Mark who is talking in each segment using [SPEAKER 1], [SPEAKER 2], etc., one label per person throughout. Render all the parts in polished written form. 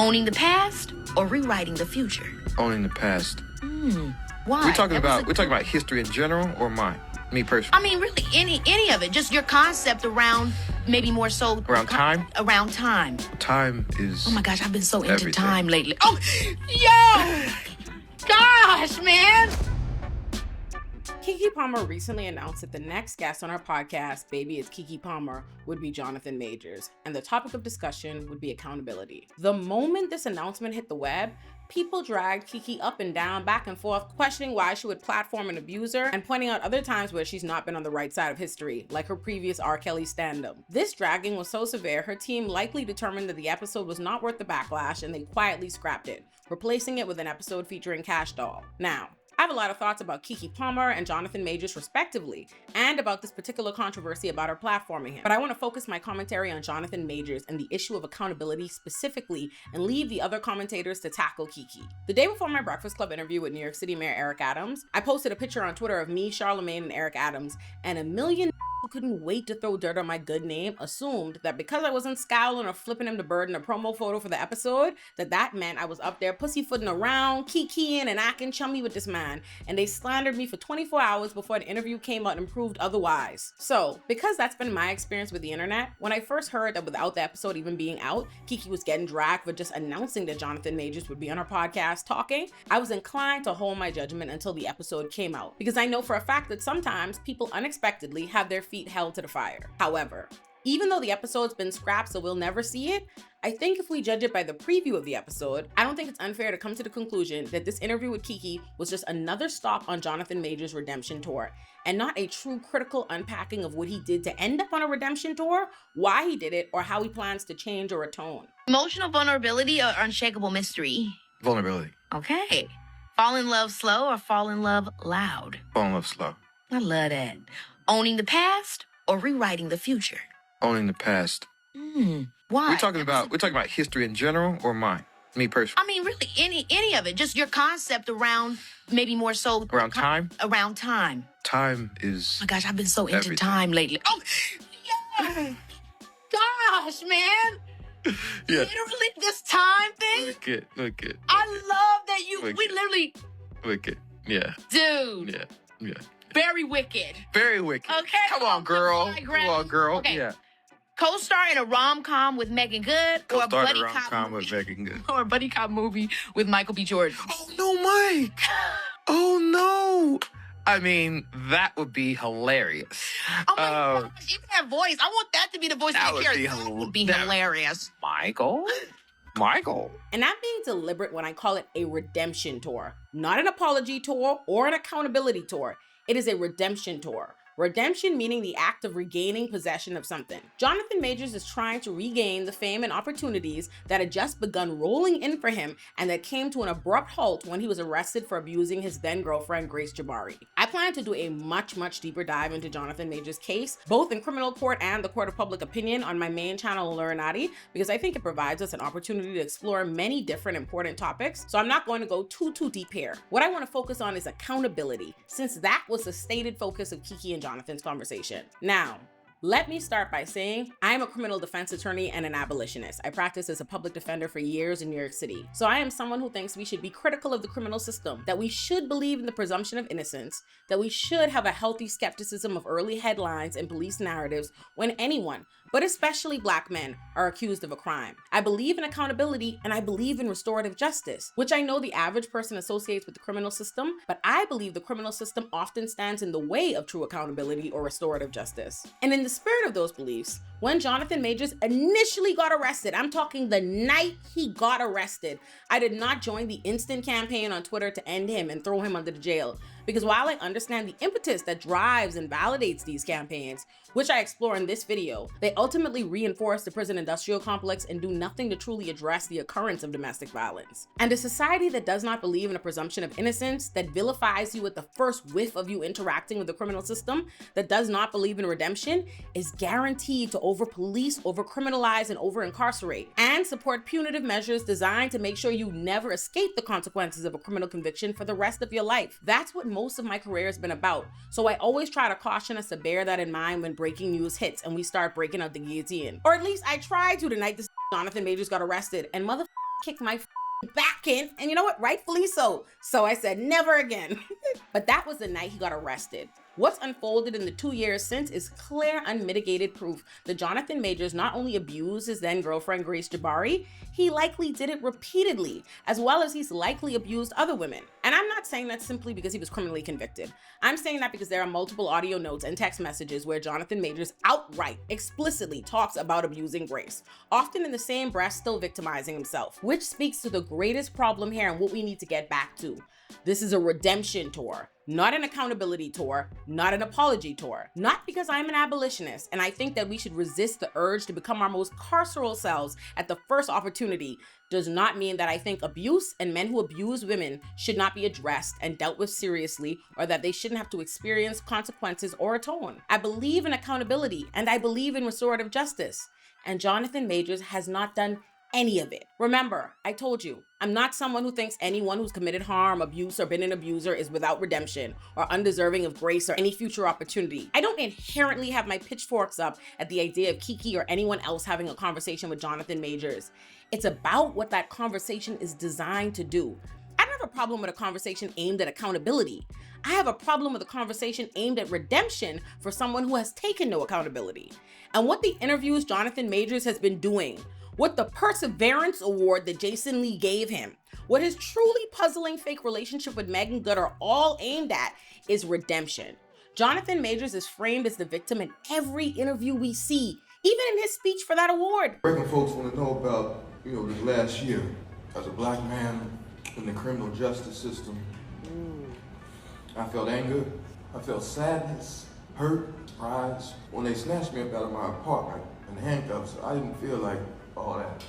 [SPEAKER 1] Owning the past or rewriting the future?
[SPEAKER 2] Owning the past.
[SPEAKER 1] Why?
[SPEAKER 2] We're talking about history in general or mine? Me personally?
[SPEAKER 1] I mean, really, any of it. Just your concept around, maybe more so...
[SPEAKER 2] Around time?
[SPEAKER 1] Around time.
[SPEAKER 2] Time is...
[SPEAKER 1] Oh my gosh, I've been so
[SPEAKER 2] everything.
[SPEAKER 1] into time lately. Oh, yo! Gosh, man!
[SPEAKER 3] Keke Palmer recently announced that the next guest on our podcast, Baby It's Keke Palmer, would be Jonathan Majors, and the topic of discussion would be accountability. The moment this announcement hit the web, people dragged Keke up and down, back and forth, questioning why she would platform an abuser and pointing out other times where she's not been on the right side of history, like her previous R. Kelly stand-up. This dragging was so severe, her team likely determined that the episode was not worth the backlash and they quietly scrapped it, replacing it with an episode featuring Cash Doll. Now, I have a lot of thoughts about Keke Palmer and Jonathan Majors respectively, and about this particular controversy about her platforming him. But I want to focus my commentary on Jonathan Majors and the issue of accountability specifically, and leave the other commentators to tackle Keke. The day before my Breakfast Club interview with New York City Mayor Eric Adams, I posted a picture on Twitter of me, Charlemagne, and Eric Adams, and a million who couldn't wait to throw dirt on my good name assumed that because I wasn't scowling or flipping him the bird in a promo photo for the episode, that meant I was up there pussyfooting around, kikiing and acting chummy with this man, and they slandered me for 24 hours before the interview came out and proved otherwise. So, because that's been my experience with the internet, when I first heard that without the episode even being out, Keke was getting dragged for just announcing that Jonathan Majors would be on her podcast talking, I was inclined to hold my judgment until the episode came out, because I know for a fact that sometimes people unexpectedly have their feet held to the fire. However, even though the episode's been scrapped so we'll never see it, I think if we judge it by the preview of the episode, I don't think it's unfair to come to the conclusion that this interview with Keke was just another stop on Jonathan Majors' redemption tour, and not a true critical unpacking of what he did to end up on a redemption tour, why he did it, or how he plans to change or atone.
[SPEAKER 1] Emotional vulnerability or unshakable mystery?
[SPEAKER 2] Vulnerability.
[SPEAKER 1] Okay. Fall in love slow or fall in love loud?
[SPEAKER 2] Fall in love slow.
[SPEAKER 1] I love that. Owning the past or rewriting the future?
[SPEAKER 2] Owning the past.
[SPEAKER 1] Why?
[SPEAKER 2] We're talking about history in general or mine? Me personally?
[SPEAKER 1] I mean, really, any of it. Just your concept around, maybe more so...
[SPEAKER 2] Around time?
[SPEAKER 1] Around time.
[SPEAKER 2] Time is...
[SPEAKER 1] Oh my gosh, I've been so into
[SPEAKER 2] everything.
[SPEAKER 1] time lately. Oh, yeah! Gosh, man!
[SPEAKER 2] Yeah.
[SPEAKER 1] Literally, this time thing?
[SPEAKER 2] Look it.
[SPEAKER 1] I love that you...
[SPEAKER 2] Look
[SPEAKER 1] we
[SPEAKER 2] it.
[SPEAKER 1] literally...
[SPEAKER 2] Look it. Yeah.
[SPEAKER 1] Dude.
[SPEAKER 2] Yeah.
[SPEAKER 1] Very wicked.
[SPEAKER 2] Very wicked.
[SPEAKER 1] Okay.
[SPEAKER 2] Come on, girl.
[SPEAKER 1] Okay.
[SPEAKER 2] Yeah.
[SPEAKER 1] Co-star in a rom-com with Megan Good, or a buddy cop
[SPEAKER 2] with Megan Good.
[SPEAKER 1] or a buddy cop movie with Michael B. Jordan.
[SPEAKER 2] Oh, no, Mike. Oh, no. I mean, that would be hilarious.
[SPEAKER 1] Oh my gosh, even that voice. I want that to be the voice
[SPEAKER 2] That
[SPEAKER 1] of the
[SPEAKER 2] would
[SPEAKER 1] character.
[SPEAKER 2] be
[SPEAKER 1] That would be hilarious.
[SPEAKER 2] Michael?
[SPEAKER 3] And I'm being deliberate when I call it a redemption tour, not an apology tour or an accountability tour. It is a redemption tour. Redemption meaning the act of regaining possession of something. Jonathan Majors is trying to regain the fame and opportunities that had just begun rolling in for him and that came to an abrupt halt when he was arrested for abusing his then girlfriend, Grace Jabari. I plan to do a much deeper dive into Jonathan Majors' case, both in criminal court and the court of public opinion on my main channel, Illuminati, because I think it provides us an opportunity to explore many different important topics. So I'm not going to go too deep here. What I want to focus on is accountability, since that was the stated focus of Keke and Jonathan's conversation. Now, let me start by saying I am a criminal defense attorney and an abolitionist. I practiced as a public defender for years in New York City. So I am someone who thinks we should be critical of the criminal system, that we should believe in the presumption of innocence, that we should have a healthy skepticism of early headlines and police narratives when anyone, but especially Black men, are accused of a crime. I believe in accountability and I believe in restorative justice, which I know the average person associates with the criminal system, but I believe the criminal system often stands in the way of true accountability or restorative justice. And in the spirit of those beliefs, when Jonathan Majors initially got arrested, I'm talking the night he got arrested, I did not join the instant campaign on Twitter to end him and throw him under the jail. Because while I understand the impetus that drives and validates these campaigns, which I explore in this video, they ultimately reinforce the prison industrial complex and do nothing to truly address the occurrence of domestic violence. And a society that does not believe in a presumption of innocence, that vilifies you at the first whiff of you interacting with the criminal system, that does not believe in redemption, is guaranteed to over-police, over-criminalize, and over-incarcerate, and support punitive measures designed to make sure you never escape the consequences of a criminal conviction for the rest of your life. That's what most of my career has been about. So I always try to caution us to bear that in mind when breaking news hits and we start breaking out the guillotine. Or at least I tried to the night this Jonathan Majors got arrested, and kicked my back in, and you know what? Rightfully so. So I said, never again. But that was the night he got arrested. What's unfolded in the 2 years since is clear, unmitigated proof that Jonathan Majors not only abused his then girlfriend Grace Jabari, he likely did it repeatedly, as well as he's likely abused other women. And I'm not saying that simply because he was criminally convicted. I'm saying that because there are multiple audio notes and text messages where Jonathan Majors outright, explicitly talks about abusing Grace, often in the same breath still victimizing himself, which speaks to the greatest problem here and what we need to get back to. This is a redemption tour, not an accountability tour, not an apology tour. Not because I'm an abolitionist and I think that we should resist the urge to become our most carceral selves at the first opportunity does not mean that I think abuse and men who abuse women should not be addressed and dealt with seriously, or that they shouldn't have to experience consequences or atone. I believe in accountability and I believe in restorative justice, and Jonathan Majors has not done any of it. Remember, I told you, I'm not someone who thinks anyone who's committed harm, abuse, or been an abuser is without redemption or undeserving of grace or any future opportunity. I don't inherently have my pitchforks up at the idea of Keke or anyone else having a conversation with Jonathan Majors. It's about what that conversation is designed to do. I don't have a problem with a conversation aimed at accountability. I have a problem with a conversation aimed at redemption for someone who has taken no accountability. And what the interviews Jonathan Majors has been doing, what the Perseverance Award that Jason Lee gave him, what his truly puzzling fake relationship with Megan Good are all aimed at is redemption. Jonathan Majors is framed as the victim in every interview we see, even in his speech for that award.
[SPEAKER 4] American folks want to know about, this last year as a black man in the criminal justice system. I felt anger, I felt sadness, hurt, surprise. When they snatched me up out of my apartment in handcuffs, I didn't feel like all that.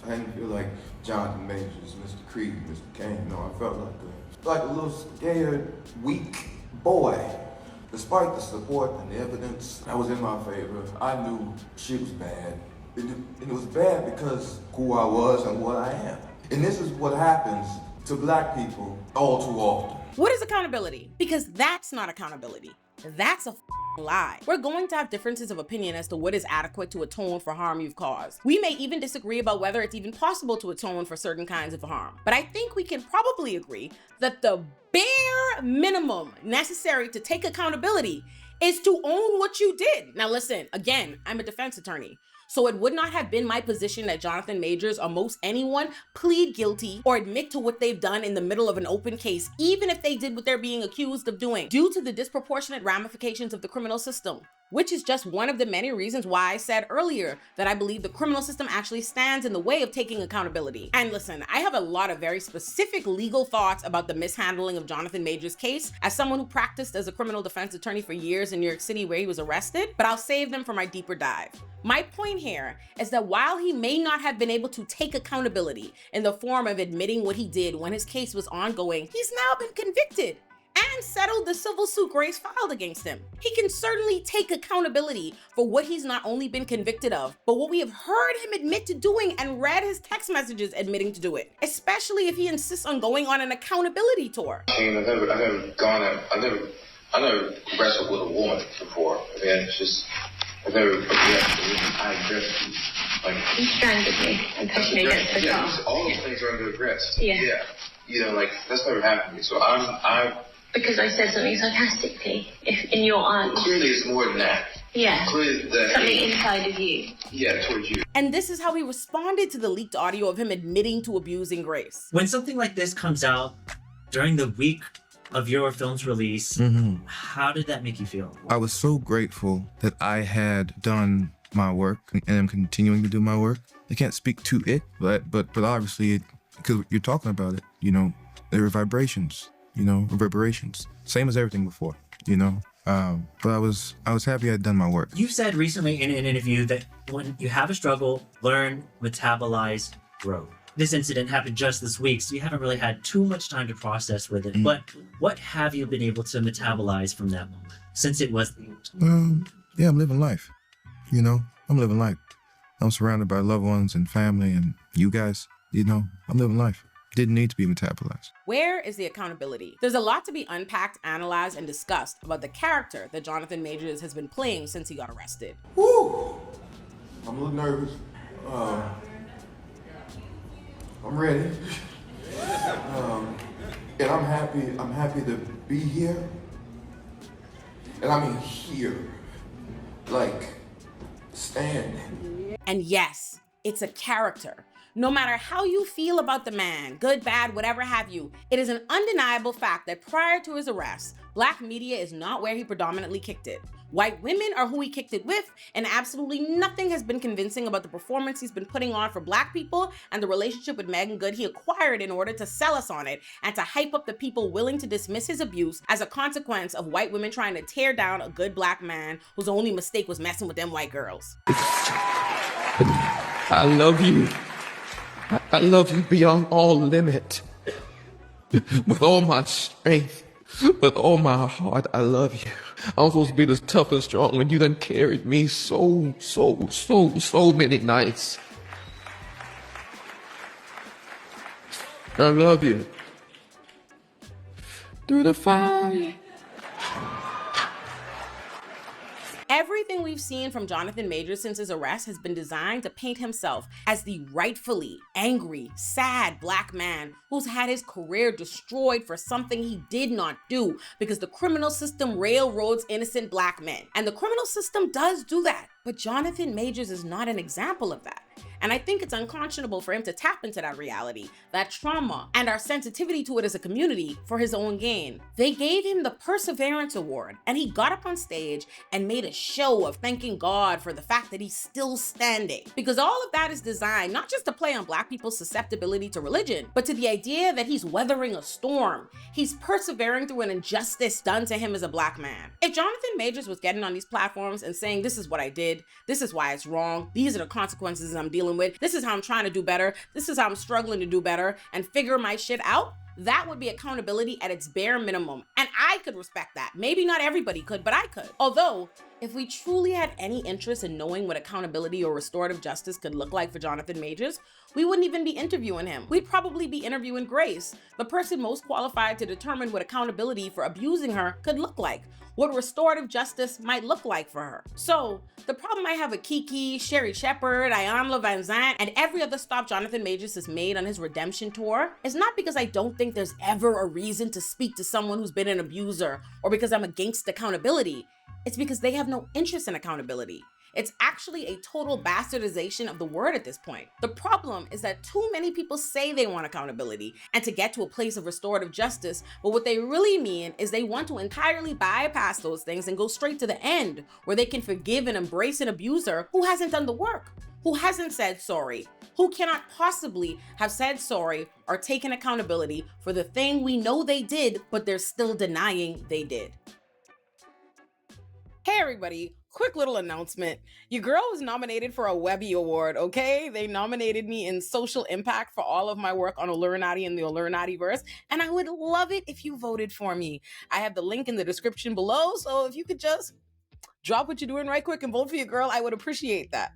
[SPEAKER 4] I didn't feel like Jonathan Majors, Mr. Creed, Mr. Kane. No, I felt like a little scared, weak boy. Despite the support and the evidence that was in my favor, I knew she was bad. And it was bad because who I was and what I am. And this is what happens to black people all too often.
[SPEAKER 3] What is accountability? Because that's not accountability. That's a lie. We're going to have differences of opinion as to what is adequate to atone for harm you've caused. We may even disagree about whether it's even possible to atone for certain kinds of harm. But I think we can probably agree that the bare minimum necessary to take accountability is to own what you did. Now listen, again, I'm a defense attorney. So it would not have been my position that Jonathan Majors or most anyone plead guilty or admit to what they've done in the middle of an open case, even if they did what they're being accused of doing, due to the disproportionate ramifications of the criminal system, which is just one of the many reasons why I said earlier that I believe the criminal system actually stands in the way of taking accountability. And listen, I have a lot of very specific legal thoughts about the mishandling of Jonathan Majors' case as someone who practiced as a criminal defense attorney for years in New York City where he was arrested, but I'll save them for my deeper dive. My point here is that while he may not have been able to take accountability in the form of admitting what he did when his case was ongoing, he's now been convicted and settled the civil suit Grace filed against him. He can certainly take accountability for what he's not only been convicted of, but what we have heard him admit to doing and read his text messages admitting to do it, especially if he insists on going on an accountability tour.
[SPEAKER 5] I never wrestled with a woman before. And it's just, I've never I aggressively, like...
[SPEAKER 6] You strangled me and pushed me against the car.
[SPEAKER 5] All those things are under aggressive.
[SPEAKER 6] Yeah.
[SPEAKER 5] That's never happened to me. So I'm...
[SPEAKER 6] Because I said something sarcastically, if in your eyes.
[SPEAKER 5] Clearly it's more than that.
[SPEAKER 6] Yeah.
[SPEAKER 5] Clearly
[SPEAKER 6] something inside of you.
[SPEAKER 5] Yeah, towards you.
[SPEAKER 3] And this is how he responded to the leaked audio of him admitting to abusing Grace.
[SPEAKER 7] When something like this comes out during the week of your film's release, how did that make you feel?
[SPEAKER 4] I was so grateful that I had done my work and am continuing to do my work. I can't speak to it, but obviously, because you're talking about it, there are vibrations, reverberations, same as everything before, But I was happy I'd done my work.
[SPEAKER 7] You said recently in an interview that when you have a struggle, learn, metabolize, grow. This incident happened just this week, so you haven't really had too much time to process with it. But what have you been able to metabolize from that moment since it was?
[SPEAKER 4] Yeah, I'm living life. I'm living life. I'm surrounded by loved ones and family and you guys. I'm living life. Didn't need to be metabolized.
[SPEAKER 3] Where is the accountability? There's a lot to be unpacked, analyzed, and discussed about the character that Jonathan Majors has been playing since he got arrested.
[SPEAKER 4] Woo! I'm a little nervous. I'm ready. And I'm happy to be here. And I mean here. Like, standing.
[SPEAKER 3] And yes, it's a character. No matter how you feel about the man, good, bad, whatever have you, it is an undeniable fact that prior to his arrest, black media is not where he predominantly kicked it. White women are who he kicked it with, and absolutely nothing has been convincing about the performance he's been putting on for black people and the relationship with Megan Good he acquired in order to sell us on it and to hype up the people willing to dismiss his abuse as a consequence of white women trying to tear down a good black man whose only mistake was messing with them white girls.
[SPEAKER 8] I love you. I love you beyond all limit. With all my strength, with all my heart, I love you. I'm supposed to be this tough and strong when you done carried me so many nights. I love you. Through the fire.
[SPEAKER 3] Everything we've seen from Jonathan Majors since his arrest has been designed to paint himself as the rightfully angry, sad black man who's had his career destroyed for something he did not do because the criminal system railroads innocent black men. And the criminal system does do that, but Jonathan Majors is not an example of that. And I think it's unconscionable for him to tap into that reality, that trauma, and our sensitivity to it as a community for his own gain. They gave him the Perseverance Award, and he got up on stage and made a show of thanking God for the fact that he's still standing. Because all of that is designed not just to play on black people's susceptibility to religion, but to the idea that he's weathering a storm. He's persevering through an injustice done to him as a black man. If Jonathan Majors was getting on these platforms and saying, this is what I did, this is why it's wrong, these are the consequences I'm dealing with, this is how I'm trying to do better, this is how I'm struggling to do better, and figure my shit out, that would be accountability at its bare minimum. And I could respect that. Maybe not everybody could, but I could. Although, if we truly had any interest in knowing what accountability or restorative justice could look like for Jonathan Majors, we wouldn't even be interviewing him. We'd probably be interviewing Grace, the person most qualified to determine what accountability for abusing her could look like, what restorative justice might look like for her. So, the problem I have with Keke, Sherry Shepherd, Iyanla Vanzant, and every other stop Jonathan Majors has made on his redemption tour is not because I don't think there's ever a reason to speak to someone who's been an abuser or because I'm against accountability. It's because they have no interest in accountability. It's actually a total bastardization of the word at this point. The problem is that too many people say they want accountability and to get to a place of restorative justice, but what they really mean is they want to entirely bypass those things and go straight to the end, where they can forgive and embrace an abuser who hasn't done the work, who hasn't said sorry, who cannot possibly have said sorry or taken accountability for the thing we know they did, but they're still denying they did. Hey everybody, quick little announcement. Your girl was nominated for a Webby Award, okay? They nominated me in social impact for all of my work on Olay and the Olay-verse, and I would love it if you voted for me. I have the link in the description below, so if you could just drop what you're doing right quick and vote for your girl, I would appreciate that.